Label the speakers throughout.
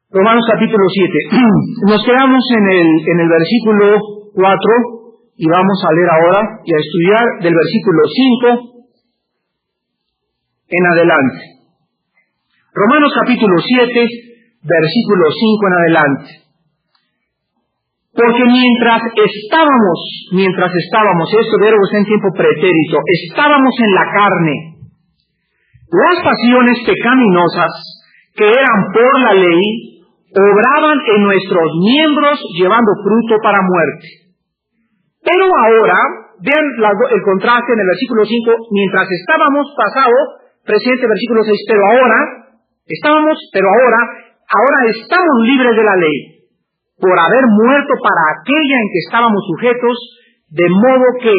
Speaker 1: Romanos capítulo 7. Nos quedamos en el versículo 4 y vamos a leer ahora y a estudiar del versículo 5 en adelante. Romanos capítulo 7, versículo 5 en adelante. Porque mientras estábamos, este verbo está en tiempo pretérito, estábamos en la carne, las pasiones pecaminosas que eran por la ley obraban en nuestros miembros llevando fruto para muerte. Pero ahora, vean el contraste en el versículo 5, mientras estábamos, pasado, presente, versículo 6, ahora estamos libres de la ley, por haber muerto para aquella en que estábamos sujetos, de modo que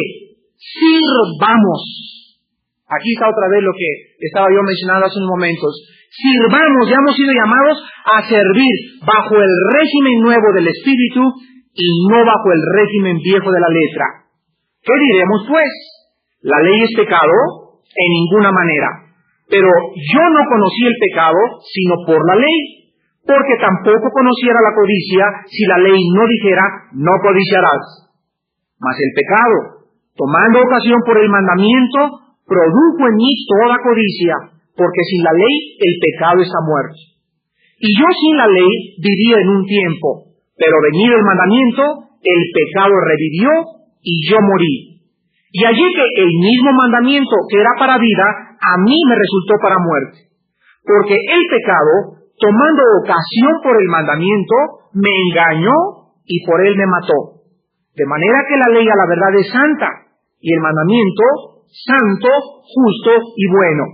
Speaker 1: sirvamos. Aquí está otra vez lo que estaba yo mencionando hace unos momentos. Sirvamos, ya hemos sido llamados a servir bajo el régimen nuevo del Espíritu y no bajo el régimen viejo de la letra. ¿Qué diremos pues? ¿La ley es pecado? En ninguna manera. Pero yo no conocí el pecado sino por la ley, porque tampoco conociera la codicia si la ley no dijera, no codiciarás. Mas el pecado, tomando ocasión por el mandamiento, produjo en mí toda codicia, porque sin la ley el pecado está muerto. Y yo sin la ley vivía en un tiempo, pero venido el mandamiento, el pecado revivió y yo morí. Y hallé que el mismo mandamiento que era para vida, a mí me resultó para muerte. Porque el pecado, tomando ocasión por el mandamiento, me engañó y por él me mató. De manera que la ley a la verdad es santa, y el mandamiento santo, justo y bueno.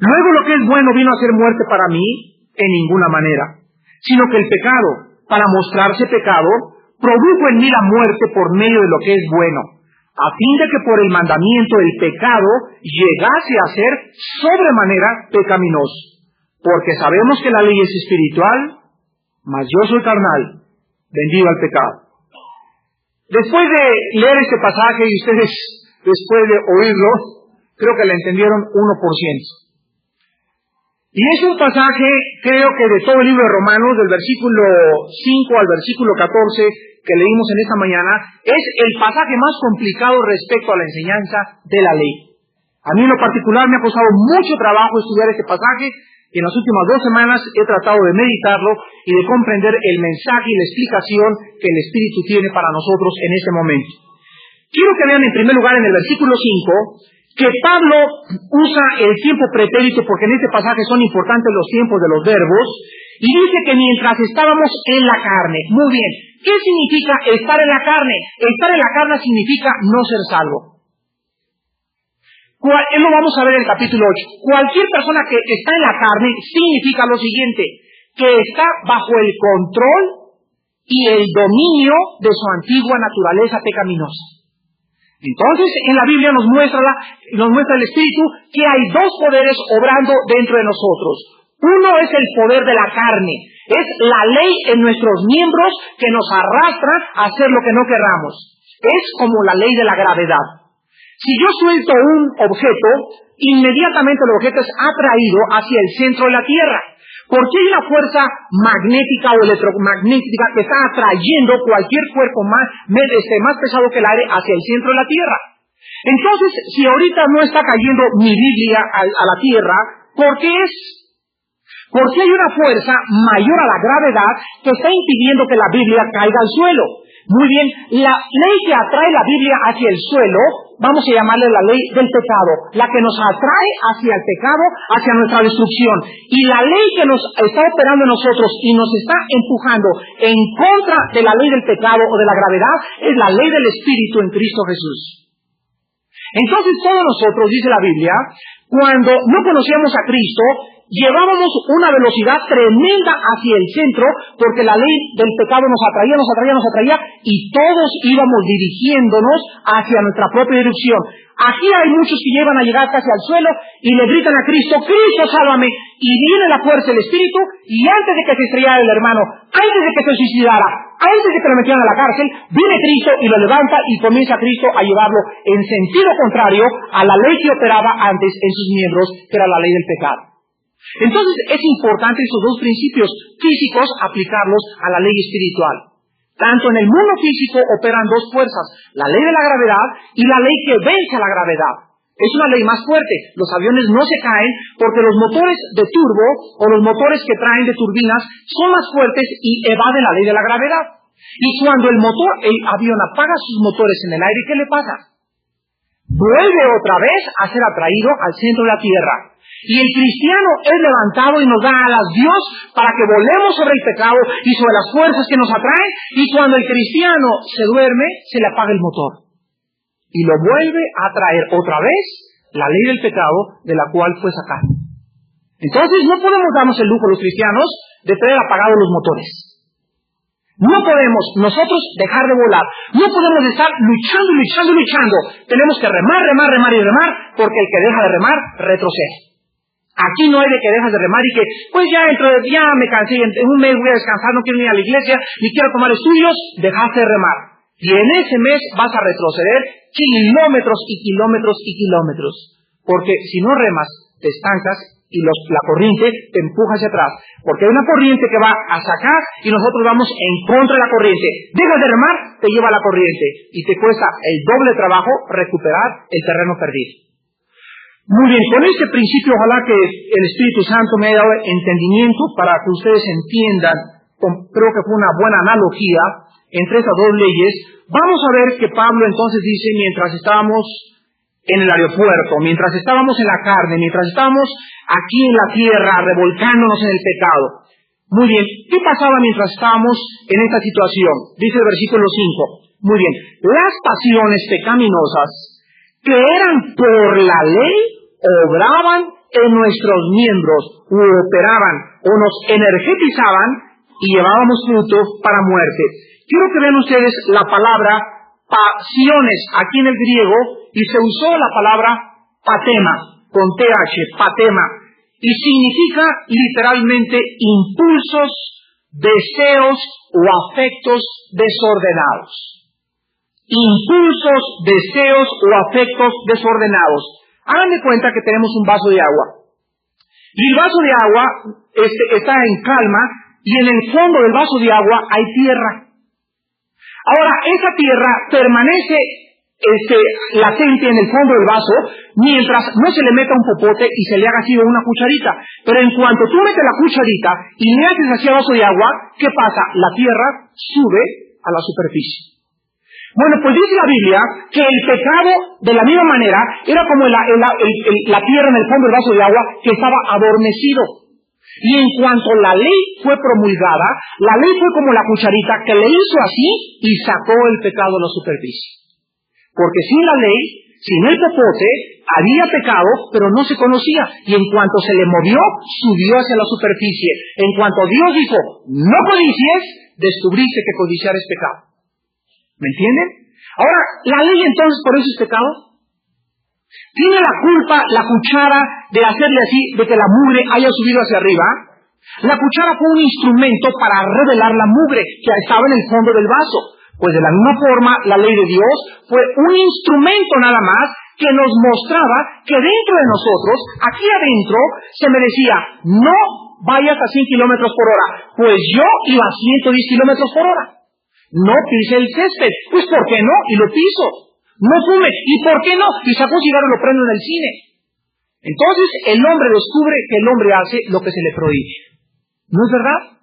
Speaker 1: Luego lo que es bueno vino a ser muerte para mí, en ninguna manera, sino que el pecado, para mostrarse pecado, produjo en mí la muerte por medio de lo que es bueno, a fin de que por el mandamiento el pecado llegase a ser sobremanera pecaminoso. Porque sabemos que la ley es espiritual, mas yo soy carnal, vendido al pecado. Después de leer este pasaje y ustedes, después de oírlo, creo que le entendieron 1%. Y es un pasaje, creo que de todo el libro de Romanos, del versículo 5 al versículo 14, que leímos en esta mañana, es el pasaje más complicado respecto a la enseñanza de la ley. A mí en lo particular me ha costado mucho trabajo estudiar este pasaje, y en las últimas 2 semanas he tratado de meditarlo y de comprender el mensaje y la explicación que el Espíritu tiene para nosotros en este momento. Quiero que vean en primer lugar en el versículo 5, que Pablo usa el tiempo pretérito, porque en este pasaje son importantes los tiempos de los verbos, y dice que mientras estábamos en la carne. Muy bien, ¿qué significa estar en la carne? Estar en la carne significa no ser salvo. Lo vamos a ver en el capítulo 8. Cualquier persona que está en la carne significa lo siguiente, que está bajo el control y el dominio de su antigua naturaleza pecaminosa. Entonces, en la Biblia nos muestra el Espíritu que hay 2 poderes obrando dentro de nosotros. Uno es el poder de la carne, es la ley en nuestros miembros que nos arrastra a hacer lo que no querramos. Es como la ley de la gravedad. Si yo suelto un objeto, inmediatamente el objeto es atraído hacia el centro de la Tierra, porque hay una fuerza magnética o electromagnética que está atrayendo cualquier cuerpo más pesado que el aire hacia el centro de la Tierra. Entonces, si ahorita no está cayendo mi Biblia a la Tierra, ¿por qué es? Porque hay una fuerza mayor a la gravedad que está impidiendo que la Biblia caiga al suelo. Muy bien, la ley que atrae la Biblia hacia el suelo, vamos a llamarle la ley del pecado, la que nos atrae hacia el pecado, hacia nuestra destrucción. Y la ley que nos está operando en nosotros y nos está empujando en contra de la ley del pecado o de la gravedad, es la ley del Espíritu en Cristo Jesús. Entonces todos nosotros, dice la Biblia, cuando no conocíamos a Cristo, llevábamos una velocidad tremenda hacia el centro, porque la ley del pecado nos atraía, y todos íbamos dirigiéndonos hacia nuestra propia dirección. Aquí hay muchos que llevan a llegar casi al suelo y le gritan a Cristo, Cristo, sálvame, y viene la fuerza del Espíritu, y antes de que se estrellara el hermano, antes de que se suicidara, antes de que lo metieran a la cárcel, viene Cristo y lo levanta y comienza Cristo a llevarlo en sentido contrario a la ley que operaba antes en sus miembros, que era la ley del pecado. Entonces es importante esos dos principios físicos aplicarlos a la ley espiritual. Tanto en el mundo físico operan dos fuerzas, la ley de la gravedad y la ley que vence a la gravedad. Es una ley más fuerte. Los aviones no se caen porque los motores de turbo o los motores que traen de turbinas son más fuertes y evaden la ley de la gravedad. Y cuando el avión apaga sus motores en el aire, ¿qué le pasa? Vuelve otra vez a ser atraído al centro de la tierra. Y el cristiano es levantado y nos da alas Dios para que volemos sobre el pecado y sobre las fuerzas que nos atraen, y cuando el cristiano se duerme, se le apaga el motor. Y lo vuelve a traer otra vez la ley del pecado de la cual fue sacado. Entonces no podemos darnos el lujo los cristianos de tener apagados los motores. No podemos nosotros dejar de volar. No podemos estar luchando. Tenemos que remar, porque el que deja de remar, retrocede. Aquí no hay de que dejas de remar y que, pues ya me cansé, en un mes voy a descansar, no quiero ir a la iglesia, ni quiero tomar estudios, dejaste de remar. Y en ese mes vas a retroceder kilómetros y kilómetros. Porque si no remas, te estancas y la corriente te empuja hacia atrás. Porque hay una corriente que va a sacar y nosotros vamos en contra de la corriente. Dejas de remar, te lleva la corriente y te cuesta el doble trabajo recuperar el terreno perdido. Muy bien, con este principio ojalá que el Espíritu Santo me haya dado entendimiento para que ustedes entiendan, creo que fue una buena analogía entre estas dos leyes. Vamos a ver que Pablo entonces dice, mientras estábamos en el aeropuerto, mientras estábamos en la carne, mientras estábamos aquí en la tierra revolcándonos en el pecado. Muy bien, ¿qué pasaba mientras estábamos en esta situación? Dice el versículo 5. Muy bien, las pasiones pecaminosas que eran por la ley obraban en nuestros miembros, u operaban, o nos energetizaban y llevábamos fruto para muerte. Quiero que vean ustedes la palabra pasiones aquí en el griego, y se usó la palabra patema, con TH, patema, y significa literalmente impulsos, deseos o afectos desordenados. Impulsos, deseos o afectos desordenados. Hagan de cuenta que tenemos un vaso de agua. Y el vaso de agua está en calma, y en el fondo del vaso de agua hay tierra. Ahora, esa tierra permanece latente en el fondo del vaso mientras no se le meta un popote y se le haga así una cucharita. Pero en cuanto tú metes la cucharita y le haces así al vaso de agua, ¿qué pasa? La tierra sube a la superficie. Bueno, pues dice la Biblia que el pecado, de la misma manera, era como la tierra en el fondo del vaso de agua que estaba adormecido. Y en cuanto la ley fue promulgada, la ley fue como la cucharita que le hizo así y sacó el pecado a la superficie. Porque sin la ley, sin el popote, había pecado, pero no se conocía. Y en cuanto se le movió, subió hacia la superficie. En cuanto Dios dijo, no codicies, descubriste que codiciar es pecado. ¿Me entienden? Ahora, ¿la ley entonces por eso es pecado? ¿Tiene la culpa la cuchara de hacerle así, de que la mugre haya subido hacia arriba? La cuchara fue un instrumento para revelar la mugre que estaba en el fondo del vaso. Pues de la misma forma, la ley de Dios fue un instrumento nada más que nos mostraba que dentro de nosotros, aquí adentro, se me decía, no vayas a 100 kilómetros por hora. Pues yo iba a 110 kilómetros por hora. No pise el césped. Pues ¿por qué no? Y lo piso. No fume. ¿Y por qué no? Y saco un cigarro y lo prendo en el cine. Entonces el hombre descubre que el hombre hace lo que se le prohíbe. ¿No es verdad?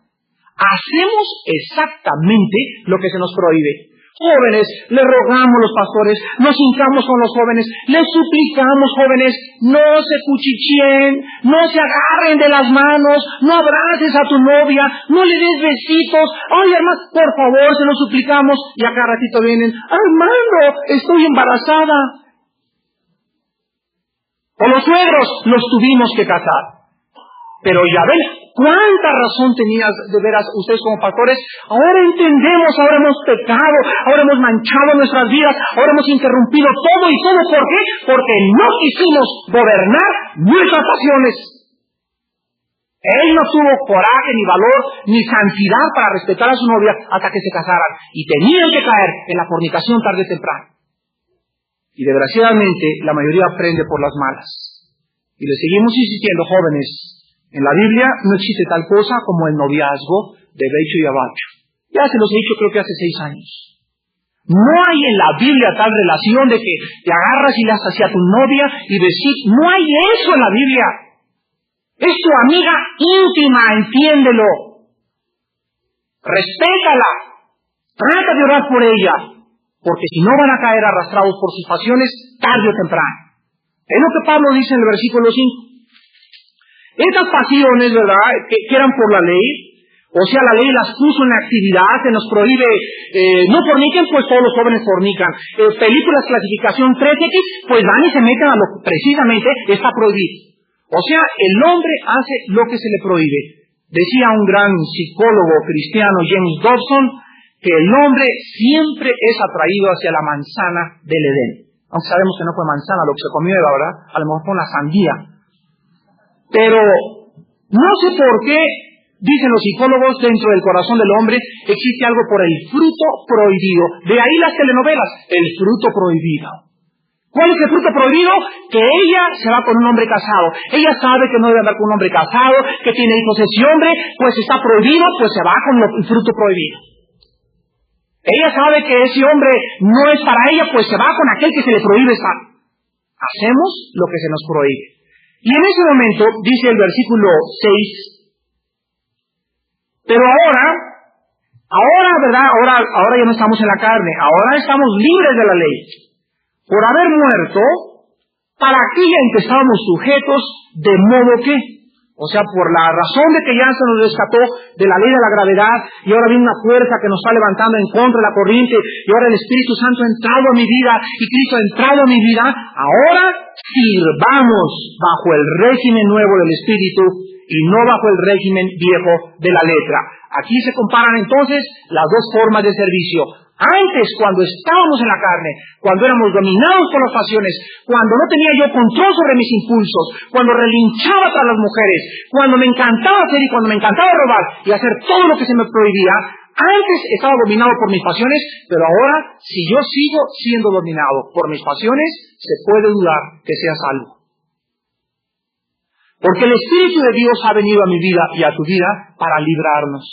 Speaker 1: Hacemos exactamente lo que se nos prohíbe. Jóvenes, le rogamos los pastores, nos hincamos con los jóvenes, les suplicamos, jóvenes, no se cuchicheen, no se agarren de las manos, no abraces a tu novia, no le des besitos. Ay, hermano, por favor, se lo suplicamos. Y a cada ratito vienen, hermano, estoy embarazada. O los suegros los tuvimos que casar. Pero ya ven, ¿cuánta razón tenías de veras ustedes como pastores? Ahora entendemos, ahora hemos pecado, ahora hemos manchado nuestras vidas, ahora hemos interrumpido todo y todo. ¿Por qué? Porque no quisimos gobernar nuestras pasiones. Él no tuvo coraje, ni valor, ni santidad para respetar a su novia hasta que se casaran. Y tenían que caer en la fornicación tarde o temprano. Y desgraciadamente la mayoría aprende por las malas. Y le seguimos insistiendo, jóvenes, En la Biblia no existe tal cosa como el noviazgo de Becho y Abacho. Ya se los he dicho creo que hace 6 años. No hay en la Biblia tal relación de que te agarras y le haces hacia tu novia y besís. No hay eso en la Biblia. Es tu amiga íntima, entiéndelo. Respétala. Trata de orar por ella. Porque si no van a caer arrastrados por sus pasiones tarde o temprano. Es lo que Pablo dice en el versículo 5. Estas pasiones, ¿verdad?, que eran por la ley, o sea, la ley las puso en actividad, se nos prohíbe, no forniquen, pues todos los jóvenes fornican. Películas clasificación 3X, pues van y se meten a lo que precisamente está prohibido. O sea, el hombre hace lo que se le prohíbe. Decía un gran psicólogo cristiano, James Dobson, que el hombre siempre es atraído hacia la manzana del Edén. Aunque sabemos que no fue manzana lo que se comió Eva, ¿verdad? A lo mejor fue una sandía. Pero no sé por qué, dicen los psicólogos, dentro del corazón del hombre existe algo por el fruto prohibido. De ahí las telenovelas, el fruto prohibido. ¿Cuál es el fruto prohibido? Que ella se va con un hombre casado. Ella sabe que no debe andar con un hombre casado, que tiene hijos ese hombre, pues está prohibido, pues se va con el fruto prohibido. Ella sabe que ese hombre no es para ella, pues se va con aquel que se le prohíbe estar. Hacemos lo que se nos prohíbe. Y en ese momento, dice el versículo 6, pero ahora, ¿verdad? Ahora ya no estamos en la carne, ahora estamos libres de la ley. Por haber muerto, para aquella en que estábamos sujetos, de modo que, o sea, por la razón de que ya se nos rescató de la ley de la gravedad, y ahora viene una fuerza que nos está levantando en contra de la corriente, y ahora el Espíritu Santo ha entrado a mi vida, y Cristo ha entrado a mi vida, ahora sirvamos bajo el régimen nuevo del Espíritu, y no bajo el régimen viejo de la letra. Aquí se comparan entonces las dos formas de servicio. Antes, cuando estábamos en la carne, cuando éramos dominados por las pasiones, cuando no tenía yo control sobre mis impulsos, cuando relinchaba tras las mujeres, cuando me encantaba hacer y cuando me encantaba robar y hacer todo lo que se me prohibía, antes estaba dominado por mis pasiones, pero ahora, si yo sigo siendo dominado por mis pasiones, se puede dudar que sea salvo. Porque el Espíritu de Dios ha venido a mi vida y a tu vida para librarnos,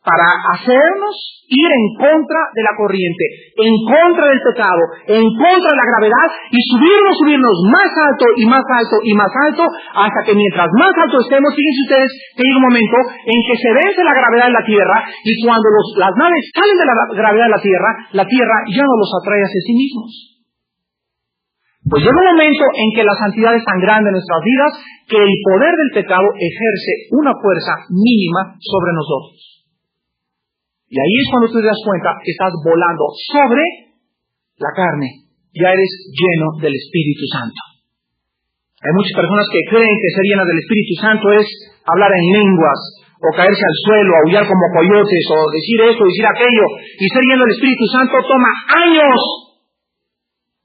Speaker 1: para hacernos ir en contra de la corriente, en contra del pecado, en contra de la gravedad y subirnos más alto y más alto y más alto, hasta que mientras más alto estemos, fíjense ustedes que hay un momento en que se vence la gravedad de la tierra y cuando las naves salen de la gravedad de la tierra ya no los atrae hacia sí mismos. Pues llega un momento en que la santidad es tan grande en nuestras vidas que el poder del pecado ejerce una fuerza mínima sobre nosotros. Y ahí es cuando tú te das cuenta que estás volando sobre la carne. Ya eres lleno del Espíritu Santo. Hay muchas personas que creen que ser llenas del Espíritu Santo es hablar en lenguas, o caerse al suelo, aullar como coyotes, o decir esto, decir aquello. Y ser lleno del Espíritu Santo toma años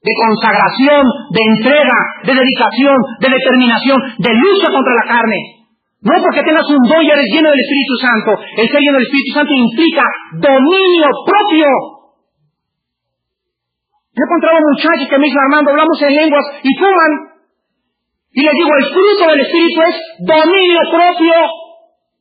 Speaker 1: de consagración, de entrega, de dedicación, de determinación, de lucha contra la carne. No porque tengas un don y eres lleno del Espíritu Santo. El ser lleno del Espíritu Santo implica dominio propio. Yo he encontrado muchachos que me dicen, Armando, hablamos en lenguas y fuman. Y les digo, el fruto del Espíritu es dominio propio.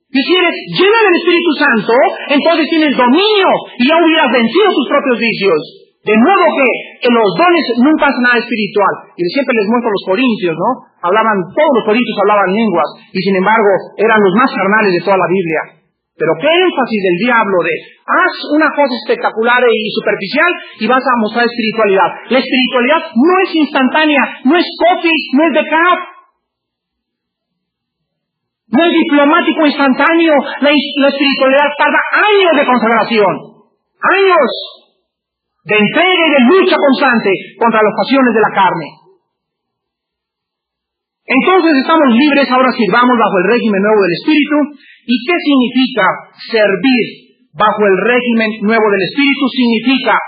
Speaker 1: Y si eres lleno del Espíritu Santo, entonces tienes dominio y ya hubieras vencido tus propios vicios. De modo que los dones nunca hacen nada espiritual. Y siempre les muestro los corintios, ¿no? Todos los corintios hablaban lenguas, y sin embargo eran los más carnales de toda la Biblia. Pero qué énfasis del diablo de, haz una cosa espectacular y superficial y vas a mostrar espiritualidad. La espiritualidad no es instantánea, no es copy, no es backup. No es diplomático instantáneo. La espiritualidad tarda años de consagración. Años de entrega y de lucha constante contra las pasiones de la carne. Entonces estamos libres, ahora sirvamos bajo el régimen nuevo del Espíritu. ¿Y qué significa servir bajo el régimen nuevo del Espíritu? Significa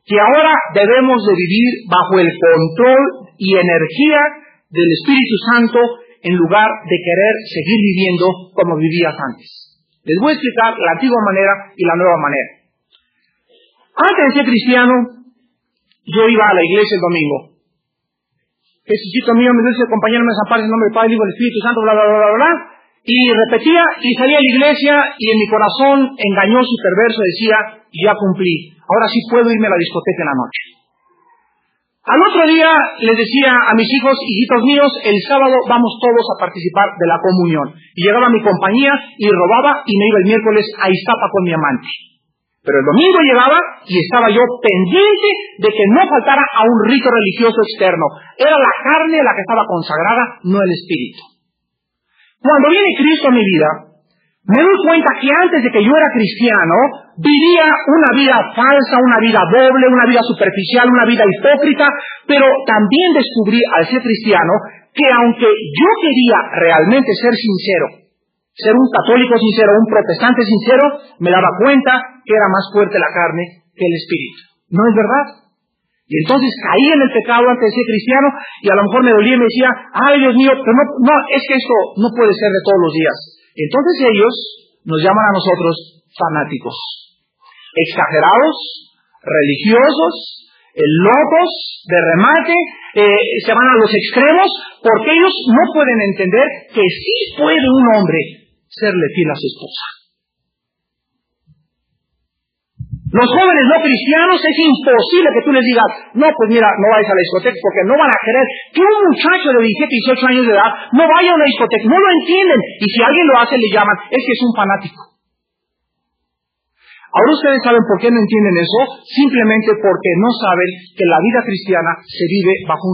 Speaker 1: que ahora debemos de vivir bajo el control y energía del Espíritu Santo en lugar de querer seguir viviendo como vivías antes. Les voy a explicar la antigua manera y la nueva manera. Antes de ser cristiano, yo iba a la iglesia el domingo. Jesucito mío, me dice, acompáñame a San Padre en nombre del Padre, del Hijo y del Espíritu Santo, bla, bla, bla, bla, bla. Y repetía y salía de la iglesia y en mi corazón engañoso y perverso decía, ya cumplí, ahora sí puedo irme a la discoteca en la noche. Al otro día les decía a mis hijos, hijitos míos, el sábado vamos todos a participar de la comunión. Y llegaba mi compañía y robaba y me iba el miércoles a Iztapa con mi amante. Pero el domingo llegaba y estaba yo pendiente de que no faltara a un rito religioso externo. Era la carne la que estaba consagrada, no el espíritu. Cuando viene Cristo a mi vida, me doy cuenta que antes de que yo era cristiano, vivía una vida falsa, una vida doble, una vida superficial, una vida hipócrita, pero también descubrí al ser cristiano que aunque yo quería realmente ser sincero, ser un católico sincero, un protestante sincero, me daba cuenta que era más fuerte la carne que el espíritu. ¿No es verdad? Y entonces caí en el pecado antes de ser cristiano y a lo mejor me dolía y me decía, ay Dios mío, pero no, es que esto no puede ser de todos los días. Entonces ellos nos llaman a nosotros fanáticos, exagerados, religiosos, locos, de remate, se van a los extremos porque ellos no pueden entender que sí puede un hombre serle fiel a su esposa. Los jóvenes no cristianos es imposible que tú les digas, no, pues mira, no vayas a la discoteca porque no van a querer que un muchacho de 17, 18 años de edad no vaya a una discoteca, no lo entienden. Y si alguien lo hace, le llaman, es que es un fanático. Ahora ustedes saben por qué no entienden eso, simplemente porque no saben que la vida cristiana se vive bajo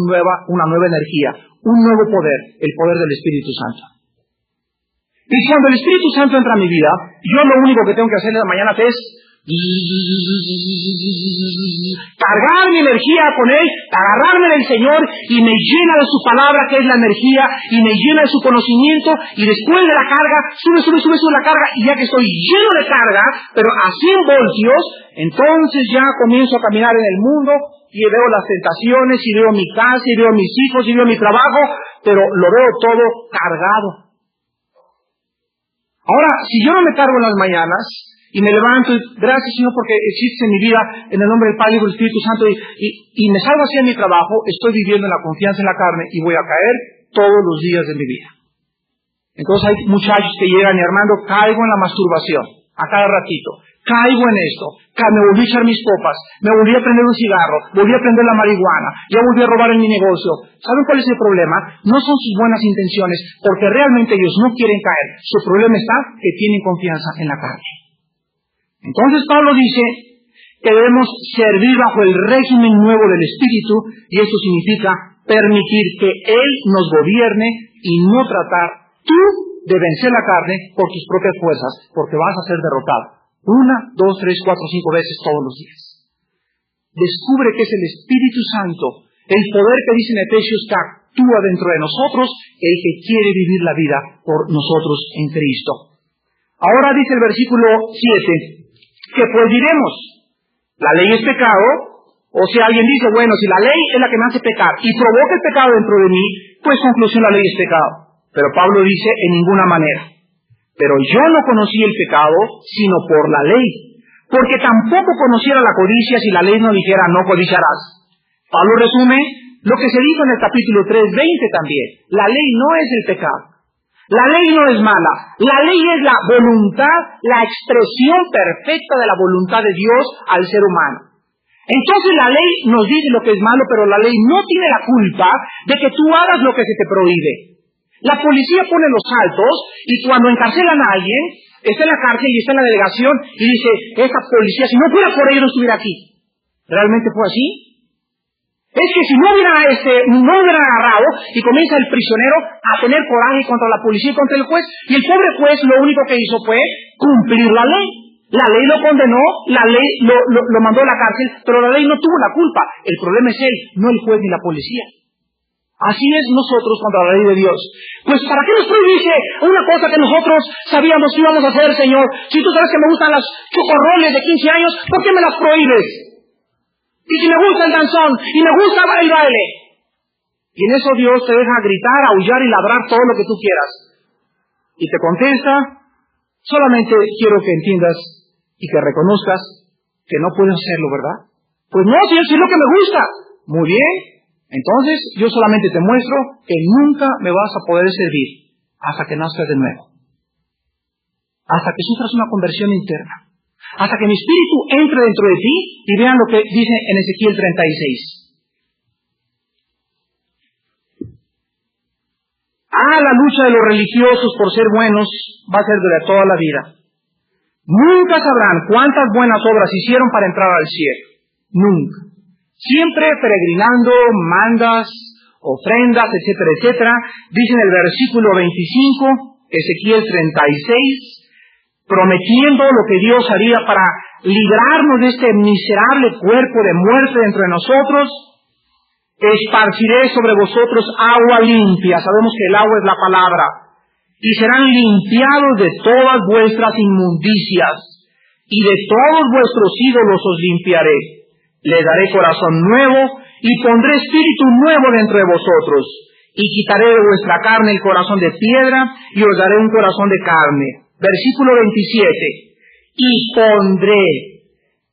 Speaker 1: una nueva energía, un nuevo poder, el poder del Espíritu Santo. Y cuando el Espíritu Santo entra a mi vida, yo lo único que tengo que hacer en la mañana es cargar mi energía con Él, agarrarme del Señor y me llena de su palabra que es la energía y me llena de su conocimiento y después de la carga, sube la carga y ya que estoy lleno de carga, pero a 100 voltios, entonces ya comienzo a caminar en el mundo y veo las tentaciones y veo mi casa y veo mis hijos y veo mi trabajo, pero lo veo todo cargado. Ahora, si yo no me cargo en las mañanas, y me levanto y gracias Señor porque existe en mi vida en el nombre del Padre y del Espíritu Santo y me salgo así en mi trabajo, estoy viviendo en la confianza en la carne y voy a caer todos los días de mi vida. Entonces hay muchachos que llegan y Armando, caigo en la masturbación a cada ratito, caigo en esto, me volví a echar mis copas, me volví a prender un cigarro, volví a prender la marihuana, ya volví a robar en mi negocio. ¿Saben cuál es el problema? No son sus buenas intenciones, porque realmente ellos no quieren caer. Su problema está que tienen confianza en la carne. Entonces Pablo dice que debemos servir bajo el régimen nuevo del Espíritu y eso significa permitir que Él nos gobierne y no tratar tú de vencer la carne por tus propias fuerzas, porque vas a ser derrotado 1, 2, 3, 4, 5 veces todos los días. Descubre que es el Espíritu Santo, el poder que dice en Efesios que actúa dentro de nosotros, el que quiere vivir la vida por nosotros en Cristo. Ahora dice el versículo 7, que pues diremos, la ley es pecado, o si alguien dice, bueno, si la ley es la que me hace pecar y provoca el pecado dentro de mí, pues conclusión la ley es pecado. Pero Pablo dice, en ninguna manera. Pero yo no conocí el pecado, sino por la ley, porque tampoco conociera la codicia si la ley no dijera, no codiciarás. Pablo resume lo que se dijo en el capítulo 3:20 también. La ley no es el pecado. La ley no es mala, la ley es la voluntad, la expresión perfecta de la voluntad de Dios al ser humano. Entonces la ley nos dice lo que es malo, pero la ley no tiene la culpa de que tú hagas lo que se te prohíbe. La policía pone los altos y cuando encarcelan a alguien, está en la cárcel y está en la delegación y dice, esta policía si no fuera por ello no estuviera aquí. ¿Realmente fue así? Es que si no hubieran agarrado y comienza el prisionero a tener coraje contra la policía y contra el juez, y el pobre juez lo único que hizo fue cumplir la ley. La ley lo condenó, la ley lo mandó a la cárcel, pero la ley no tuvo la culpa. El problema es él, no el juez ni la policía. Así es nosotros contra la ley de Dios. Pues ¿para qué nos prohibiste una cosa que nosotros sabíamos que íbamos a hacer, Señor? Si tú sabes que me gustan las chocorroles de 15 años, ¿por qué me las prohíbes? Y si me gusta el danzón, y me gusta el baile. Y en eso Dios te deja gritar, aullar y ladrar todo lo que tú quieras. Y te contesta, solamente quiero que entiendas y que reconozcas que no puedes hacerlo, ¿verdad? Pues no, Señor, si es lo que me gusta. Muy bien, entonces yo solamente te muestro que nunca me vas a poder servir hasta que nazcas de nuevo. hasta que sufras una conversión interna, hasta que mi espíritu entre dentro de ti, y vean lo que dice en Ezequiel 36. La lucha de los religiosos por ser buenos va a ser de toda la vida. Nunca sabrán cuántas buenas obras hicieron para entrar al cielo. Nunca. Siempre peregrinando, mandas, ofrendas, etcétera, etcétera. Dice en el versículo 25, Ezequiel 36, prometiendo lo que Dios haría para librarnos de este miserable cuerpo de muerte dentro de nosotros. Esparciré sobre vosotros agua limpia. Sabemos que el agua es la palabra. Y serán limpiados de todas vuestras inmundicias, y de todos vuestros ídolos os limpiaré. Les daré corazón nuevo, y pondré espíritu nuevo dentro de vosotros, y quitaré de vuestra carne el corazón de piedra, y os daré un corazón de carne. Versículo 27. Y pondré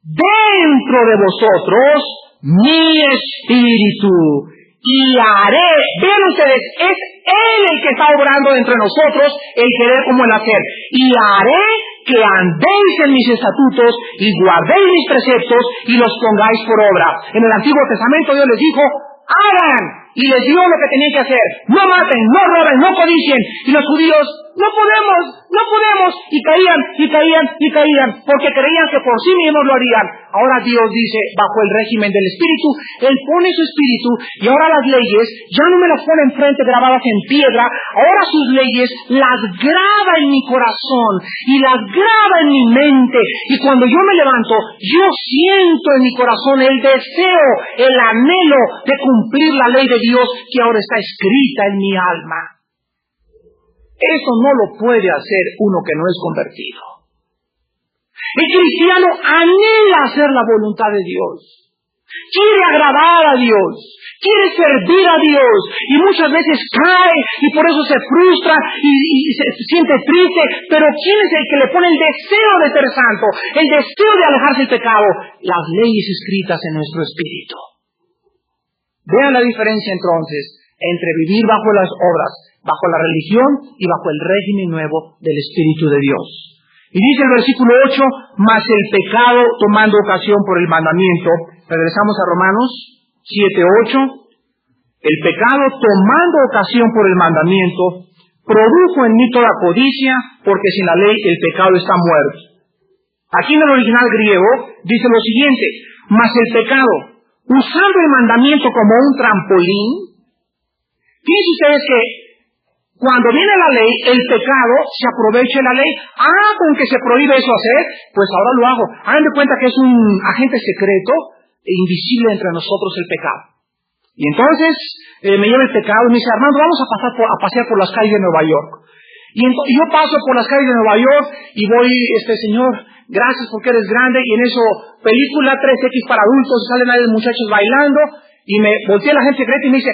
Speaker 1: dentro de vosotros mi espíritu, y haré, vean ustedes, es Él el que está obrando entre nosotros, el querer como el hacer, y haré que andéis en mis estatutos, y guardéis mis preceptos, y los pongáis por obra. En el Antiguo Testamento Dios les dijo, hagan, y les dio lo que tenían que hacer, no maten, no roben, no codicien, y los judíos, no podemos, y caían, porque creían que por sí mismos lo harían. Ahora Dios dice, bajo el régimen del Espíritu, Él pone su Espíritu, y ahora las leyes ya no me las pone enfrente grabadas en piedra, ahora sus leyes las graba en mi corazón, y las graba en mi mente, y cuando yo me levanto, yo siento en mi corazón el deseo, el anhelo de cumplir la ley de Dios que ahora está escrita en mi alma. Eso no lo puede hacer uno que no es convertido. El cristiano anhela hacer la voluntad de Dios. Quiere agradar a Dios. Quiere servir a Dios. Y muchas veces cae y por eso se frustra y se siente triste. Pero ¿quién es el que le pone el deseo de ser santo? El deseo de alejarse del pecado. Las leyes escritas en nuestro espíritu. Vean la diferencia entonces entre vivir bajo las obras, bajo la religión y bajo el régimen nuevo del Espíritu de Dios. Y dice el versículo 8, mas el pecado tomando ocasión por el mandamiento. Regresamos a Romanos 7:8. El pecado tomando ocasión por el mandamiento produjo en mí toda codicia, porque sin la ley el pecado está muerto. Aquí en el original griego dice lo siguiente, mas el pecado, usando el mandamiento como un trampolín. Fíjense ustedes que cuando viene la ley, el pecado se aprovecha de la ley. Con que se prohíbe eso hacer, pues ahora lo hago. Hagan de cuenta que es un agente secreto e invisible entre nosotros el pecado. Y entonces me lleva el pecado y me dice, Armando, vamos a pasear por las calles de Nueva York. Y yo paso por las calles de Nueva York y voy, Señor, gracias porque eres grande. Y en eso, película 3X para adultos, salen ahí muchachos bailando. Y me voltea la gente secreta y me dice,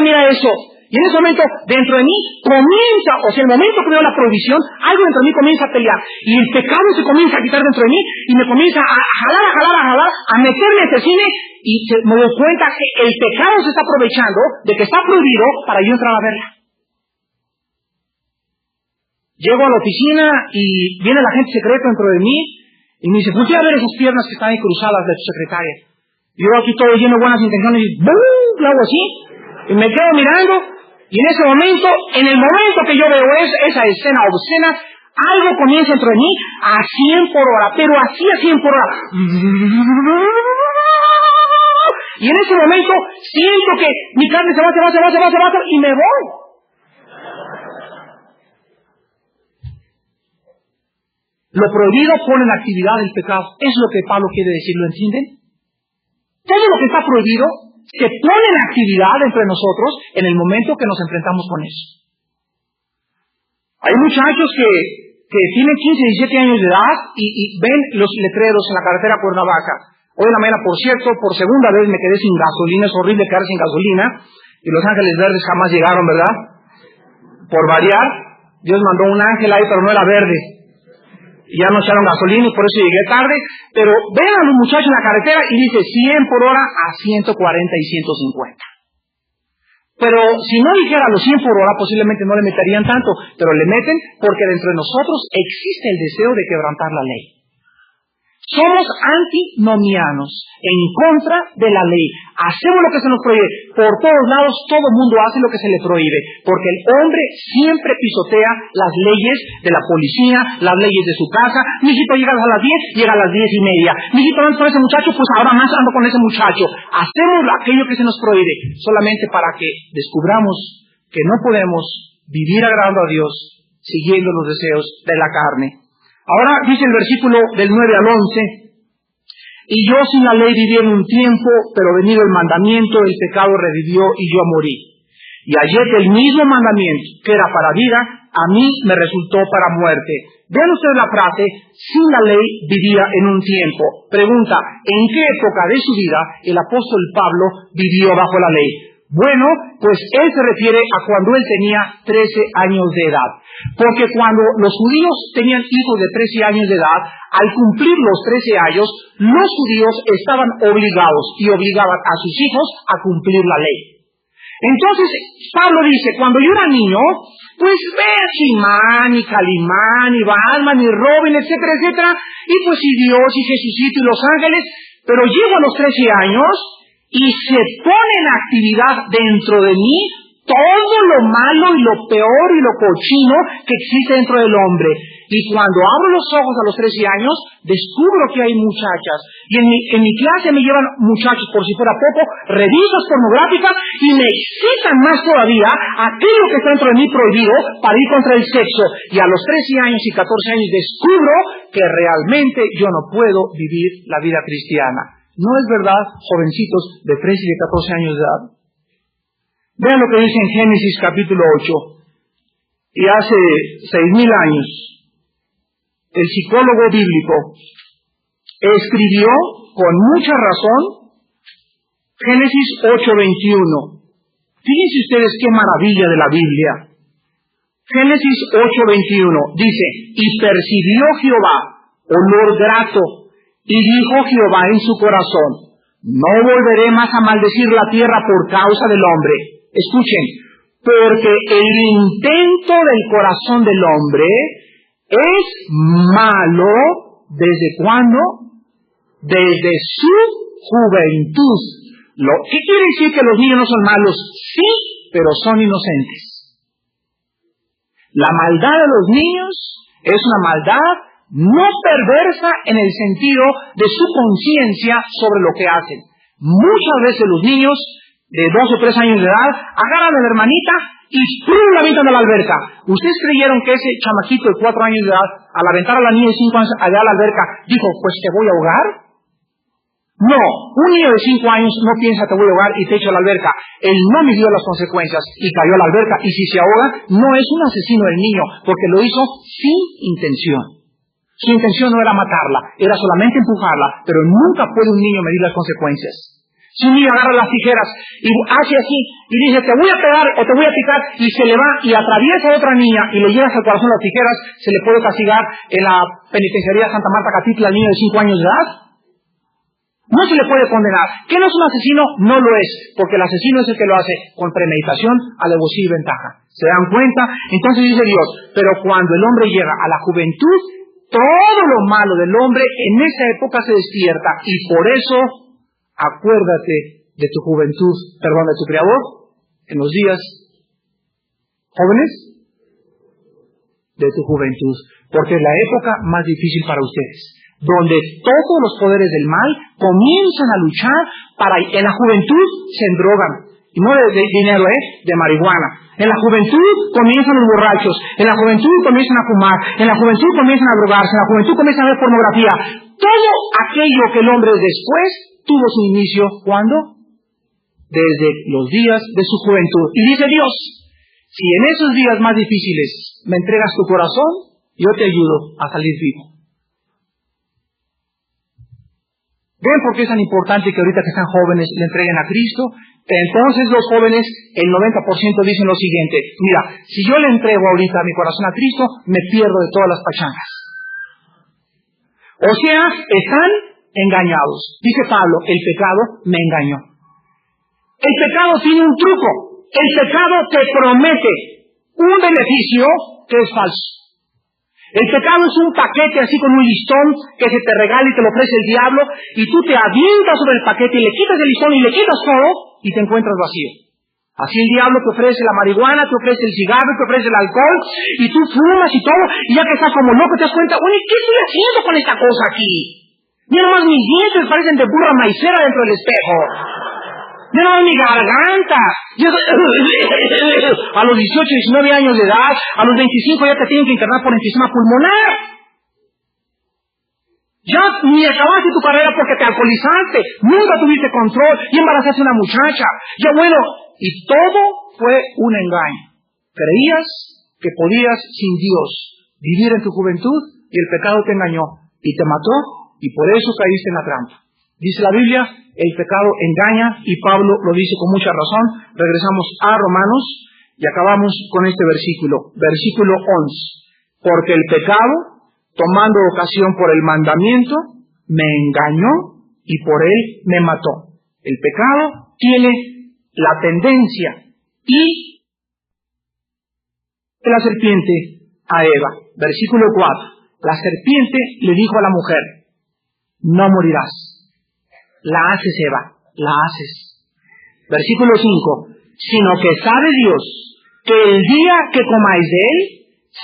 Speaker 1: mira eso. Y en ese momento, dentro de mí, comienza, el momento que veo la prohibición, algo dentro de mí comienza a pelear. Y el pecado se comienza a quitar dentro de mí, y me comienza a jalar, a meterme en ese cine, y me doy cuenta que el pecado se está aprovechando de que está prohibido para yo entrar a verla. Llego a la oficina, y viene la gente secreta dentro de mí, y me dice, voltea a ver esas piernas que están ahí cruzadas de tu secretaria. Yo aquí todo lleno de buenas intenciones, y ¡bum! Lo hago así, y me quedo mirando. Y en ese momento, en el momento que yo veo esa escena obscena, algo comienza dentro de mí a 100 por hora, pero así a 100 por hora. Y en ese momento siento que mi carne se va y me voy. Lo prohibido pone en actividad el pecado. Es lo que Pablo quiere decir, ¿lo entienden? Todo lo que está prohibido se pone en actividad entre nosotros en el momento que nos enfrentamos con eso. Hay muchachos que tienen 15, 17 años de edad y ven los letreros en la carretera Cuernavaca. Hoy en la mañana, por cierto, por segunda vez me quedé sin gasolina. Es horrible quedarse sin gasolina. Y los ángeles verdes jamás llegaron, ¿verdad? Por variar, Dios mandó un ángel ahí, pero no era verde. Y ya no echaron gasolina y por eso llegué tarde. Pero ven a los muchachos en la carretera y dice 100 por hora a 140 y 150. Pero si no dijera los 100 por hora, posiblemente no le meterían tanto, pero le meten porque dentro de nosotros existe el deseo de quebrantar la ley. Somos antinomianos, en contra de la ley. Hacemos lo que se nos prohíbe. Por todos lados, todo el mundo hace lo que se le prohíbe, porque el hombre siempre pisotea las leyes de la policía, las leyes de su casa. Mijito, llegas a las 10, llega a las 10:30. Mijito, andas con ese muchacho, pues ahora más ando con ese muchacho. Hacemos aquello que se nos prohíbe, solamente para que descubramos que no podemos vivir agradando a Dios siguiendo los deseos de la carne. Ahora dice el versículo del 9 al 11, y yo sin la ley viví en un tiempo, pero venido el mandamiento, el pecado revivió y yo morí. Y hallé que el mismo mandamiento, que era para vida, a mí me resultó para muerte. Vean ustedes la frase, sin la ley vivía en un tiempo. Pregunta, ¿en qué época de su vida el apóstol Pablo vivió bajo la ley? Bueno, pues él se refiere a cuando él tenía 13 años de edad. Porque cuando los judíos tenían hijos de 13 años de edad, al cumplir los 13 años, los judíos estaban obligados y obligaban a sus hijos a cumplir la ley. Entonces, Pablo dice, cuando yo era niño, pues ve a Simán y Calimán y Batman y Robin, etcétera, etcétera, y pues y Dios y Jesucito y los ángeles, pero llego a los 13 años y se pone en actividad dentro de mí todo lo malo y lo peor y lo cochino que existe dentro del hombre. Y cuando abro los ojos a los 13 años, descubro que hay muchachas. Y en mi clase me llevan muchachos, por si fuera poco, revistas pornográficas, y me excitan más todavía aquello que está dentro de mí prohibido para ir contra el sexo. Y a los 13 años y 14 años descubro que realmente yo no puedo vivir la vida cristiana. ¿No es verdad, jovencitos de 13 y de 14 años de edad? Vean lo que dice en Génesis capítulo 8. Y hace 6,000 años, el psicólogo bíblico escribió con mucha razón Génesis 8:21. Fíjense ustedes qué maravilla de la Biblia. Génesis 8:21 dice, y percibió Jehová olor grato, y dijo Jehová en su corazón, no volveré más a maldecir la tierra por causa del hombre. Escuchen, porque el intento del corazón del hombre es malo, ¿desde cuándo? Desde su juventud. ¿Qué quiere decir que los niños no son malos? Sí, pero son inocentes. La maldad de los niños es una maldad no perversa en el sentido de su conciencia sobre lo que hacen. Muchas veces los niños de 2 o 3 años de edad agarran a la hermanita y ¡pum! La avientan a la alberca. ¿Ustedes creyeron que ese chamaquito de 4 años de edad, al aventar a la niña de 5 años allá a la alberca, dijo, pues te voy a ahogar? No, un niño de 5 años no piensa te voy a ahogar y te echo a la alberca. Él no midió las consecuencias y cayó a la alberca, y si se ahoga, no es un asesino el niño, porque lo hizo sin intención. Su intención no era matarla, era solamente empujarla, pero nunca puede un niño medir las consecuencias. Si un niño agarra las tijeras y hace así, y dice, te voy a pegar o te voy a picar, y se le va y atraviesa a otra niña y le llevas al corazón las tijeras, se le puede castigar en la penitenciaría de Santa Marta Catitla al niño de 5 años de edad. No se le puede condenar. ¿Que no es un asesino? No lo es, porque el asesino es el que lo hace con premeditación, alevosía y ventaja. ¿Se dan cuenta? Entonces dice Dios, pero cuando el hombre llega a la juventud, todo lo malo del hombre en esa época se despierta, y por eso acuérdate de tu juventud, de tu Creador, en los días jóvenes de tu juventud, porque es la época más difícil para ustedes, donde todos los poderes del mal comienzan a luchar en la juventud se endrogan, y no de dinero, de marihuana. En la juventud comienzan los borrachos, en la juventud comienzan a fumar, en la juventud comienzan a drogarse, en la juventud comienzan a ver pornografía. Todo aquello que el hombre después tuvo su inicio, ¿cuándo? Desde los días de su juventud. Y dice Dios, si en esos días más difíciles me entregas tu corazón, yo te ayudo a salir vivo. ¿Ven por qué es tan importante que ahorita que están jóvenes le entreguen a Cristo? Entonces los jóvenes, el 90% dicen lo siguiente, mira, si yo le entrego ahorita mi corazón a Cristo, me pierdo de todas las pachangas. O sea, están engañados. Dice Pablo, el pecado me engañó. El pecado tiene un truco. el pecado te promete un beneficio que es falso. El pecado es un paquete así con un listón que se te regala y te lo ofrece el diablo, y tú te avientas sobre el paquete y le quitas el listón y le quitas todo y te encuentras vacío. Así el diablo te ofrece la marihuana, te ofrece el cigarro, te ofrece el alcohol, y tú fumas y todo, y ya que estás como loco te das cuenta, oye, ¿qué estoy haciendo con esta cosa aquí? Mira nomás mis dientes parecen de burra maicera dentro del espejo. Mira nomás mi garganta. A los 18, 19 años de edad, a los 25 ya te tienen que internar por enfisema pulmonar. Ya ni acabaste tu carrera porque te alcoholizaste, nunca tuviste control y embarazaste a una muchacha. Ya bueno, y todo fue un engaño. Creías que podías sin Dios vivir en tu juventud y el pecado te engañó y te mató y por eso caíste en la trampa. Dice la Biblia, el pecado engaña y Pablo lo dice con mucha razón. Regresamos a Romanos y acabamos con este versículo, versículo 11. Porque el pecado, tomando ocasión por el mandamiento, me engañó y por él me mató. El pecado tiene la tendencia y de la serpiente a Eva. Versículo 4. La serpiente le dijo a la mujer, no morirás. La haces, Eva, la haces. Versículo 5. Sino que sabe Dios que el día que comáis de él,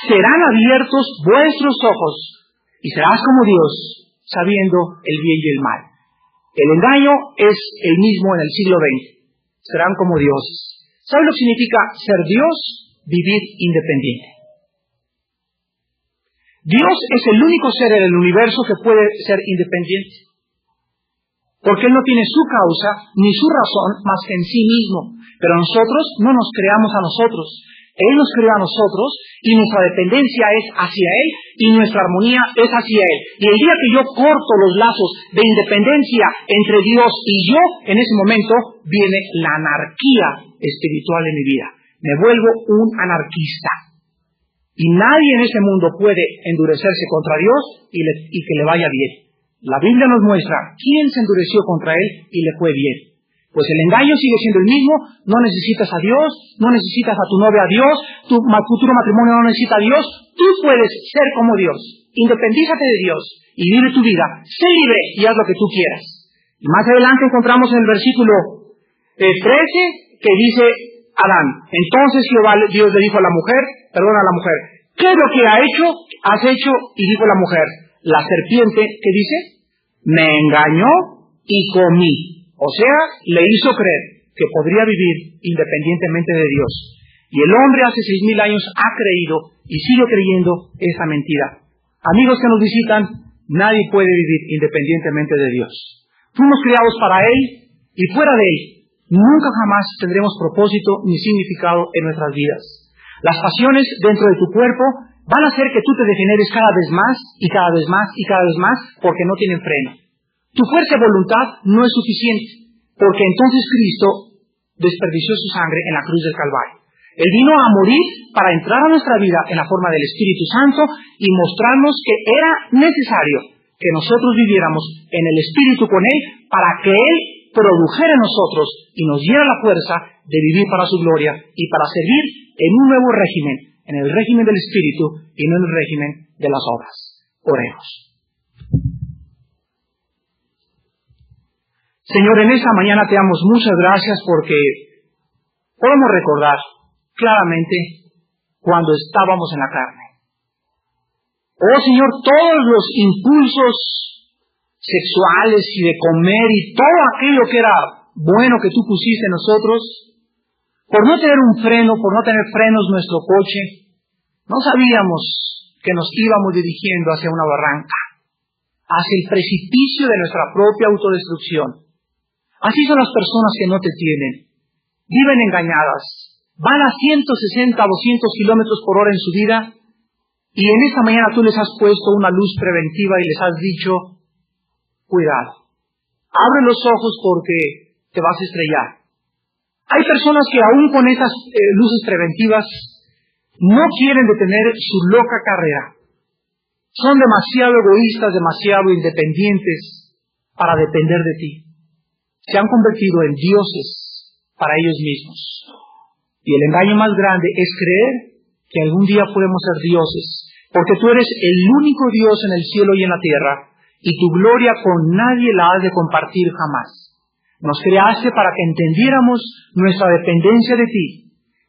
Speaker 1: serán abiertos vuestros ojos y serás como Dios, sabiendo el bien y el mal. El engaño es el mismo en el siglo XX. Serán como dioses. ¿Sabe lo que significa ser Dios? Vivir independiente. Dios es el único ser en el universo que puede ser independiente. Porque Él no tiene su causa ni su razón más que en sí mismo. Pero nosotros no nos creamos a nosotros. Él nos creó a nosotros y nuestra dependencia es hacia Él y nuestra armonía es hacia Él. Y el día que yo corto los lazos de independencia entre Dios y yo, en ese momento viene la anarquía espiritual en mi vida. Me vuelvo un anarquista. Y nadie en este mundo puede endurecerse contra Dios y que le vaya bien. La Biblia nos muestra quién se endureció contra Él y le fue bien. Pues el engaño sigue siendo el mismo, no necesitas a Dios, no necesitas a tu novia a Dios, tu futuro matrimonio no necesita a Dios, tú puedes ser como Dios, independízate de Dios y vive tu vida, sé libre y haz lo que tú quieras. Y más adelante encontramos en el versículo 13 que dice Adán, entonces Jehová Dios le dijo a la mujer, ¿qué es lo que has hecho? Y dijo la mujer, la serpiente, ¿qué dice? Me engañó y comí. O sea, le hizo creer que podría vivir independientemente de Dios. Y el hombre hace 6,000 años ha creído y sigue creyendo esa mentira. Amigos que nos visitan, nadie puede vivir independientemente de Dios. Fuimos creados para Él y fuera de Él nunca jamás tendremos propósito ni significado en nuestras vidas. Las pasiones dentro de tu cuerpo van a hacer que tú te degeneres cada vez más y cada vez más y cada vez más porque no tienen freno. Tu fuerza de voluntad no es suficiente, porque entonces Cristo desperdició su sangre en la cruz del Calvario. Él vino a morir para entrar a nuestra vida en la forma del Espíritu Santo y mostrarnos que era necesario que nosotros viviéramos en el Espíritu con Él para que Él produjera en nosotros y nos diera la fuerza de vivir para su gloria y para servir en un nuevo régimen, en el régimen del Espíritu y no en el régimen de las obras. Oremos. Señor, en esta mañana te damos muchas gracias porque podemos recordar claramente cuando estábamos en la carne. Oh Señor, todos los impulsos sexuales y de comer y todo aquello que era bueno que tú pusiste en nosotros, por no tener un freno, por no tener frenos nuestro coche, no sabíamos que nos íbamos dirigiendo hacia una barranca, hacia el precipicio de nuestra propia autodestrucción. Así son las personas que no te tienen. Viven engañadas. Van a 160, 200 kilómetros por hora en su vida y en esta mañana tú les has puesto una luz preventiva y les has dicho, cuidado, abre los ojos porque te vas a estrellar. Hay personas que aún con esas luces preventivas no quieren detener su loca carrera. Son demasiado egoístas, demasiado independientes para depender de ti. Se han convertido en dioses para ellos mismos. Y el engaño más grande es creer que algún día podemos ser dioses, porque tú eres el único Dios en el cielo y en la tierra, y tu gloria con nadie la has de compartir jamás. Nos creaste para que entendiéramos nuestra dependencia de ti.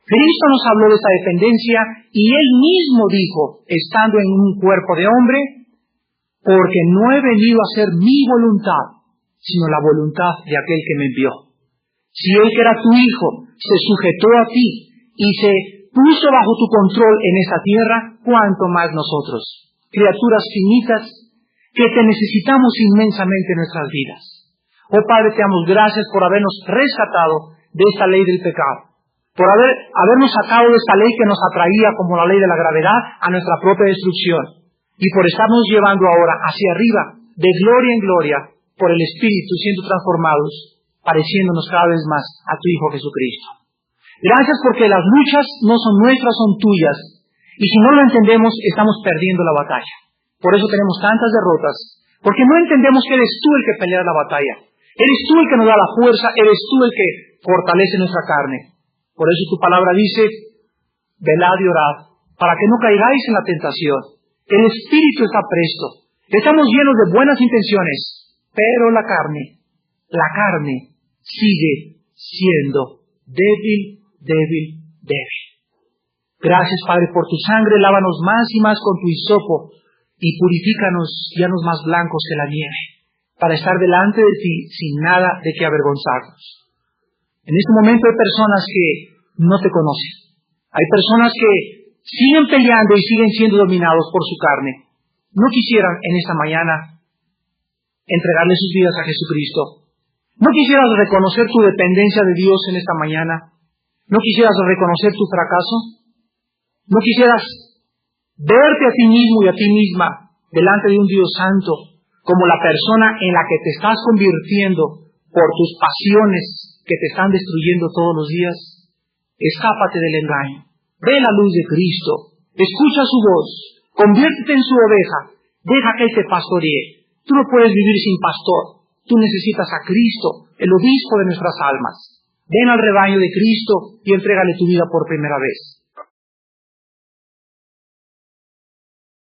Speaker 1: Cristo nos habló de esta dependencia y Él mismo dijo, estando en un cuerpo de hombre, porque no he venido a hacer mi voluntad, sino la voluntad de aquel que me envió. Si Él que era tu Hijo se sujetó a ti y se puso bajo tu control en esta tierra, ¿cuánto más nosotros, criaturas finitas, que te necesitamos inmensamente en nuestras vidas? Oh Padre, te damos gracias por habernos rescatado de esta ley del pecado, por habernos sacado de esta ley que nos atraía como la ley de la gravedad a nuestra propia destrucción, y por estarnos llevando ahora hacia arriba, de gloria en gloria, por el Espíritu, siendo transformados, pareciéndonos cada vez más a tu Hijo Jesucristo. Gracias porque las luchas no son nuestras, son tuyas, y si no lo entendemos, estamos perdiendo la batalla. Por eso tenemos tantas derrotas, porque no entendemos que eres tú el que pelea la batalla. Eres tú el que nos da la fuerza, eres tú el que fortalece nuestra carne. Por eso tu palabra dice, velad y orad, para que no caigáis en la tentación. El espíritu está presto. Estamos llenos de buenas intenciones, pero la carne sigue siendo débil. Gracias, Padre, por tu sangre. Lávanos más y más con tu hisopo y purifícanos y haznos más blancos que la nieve, para estar delante de ti sin nada de qué avergonzarnos. En este momento hay personas que no te conocen. Hay personas que siguen peleando y siguen siendo dominados por su carne. No quisieran en esta mañana entregarle sus vidas a Jesucristo. No quisieras reconocer tu dependencia de Dios en esta mañana. No quisieras reconocer tu fracaso. No quisieras verte a ti mismo y a ti misma delante de un Dios santo como la persona en la que te estás convirtiendo por tus pasiones que te están destruyendo todos los días. Escápate del engaño. Ve la luz de Cristo. Escucha su voz. Conviértete en su oveja. Deja que Él te pastoree. Tú no puedes vivir sin pastor. Tú necesitas a Cristo, el obispo de nuestras almas. Ven al rebaño de Cristo y entrégale tu vida por primera vez.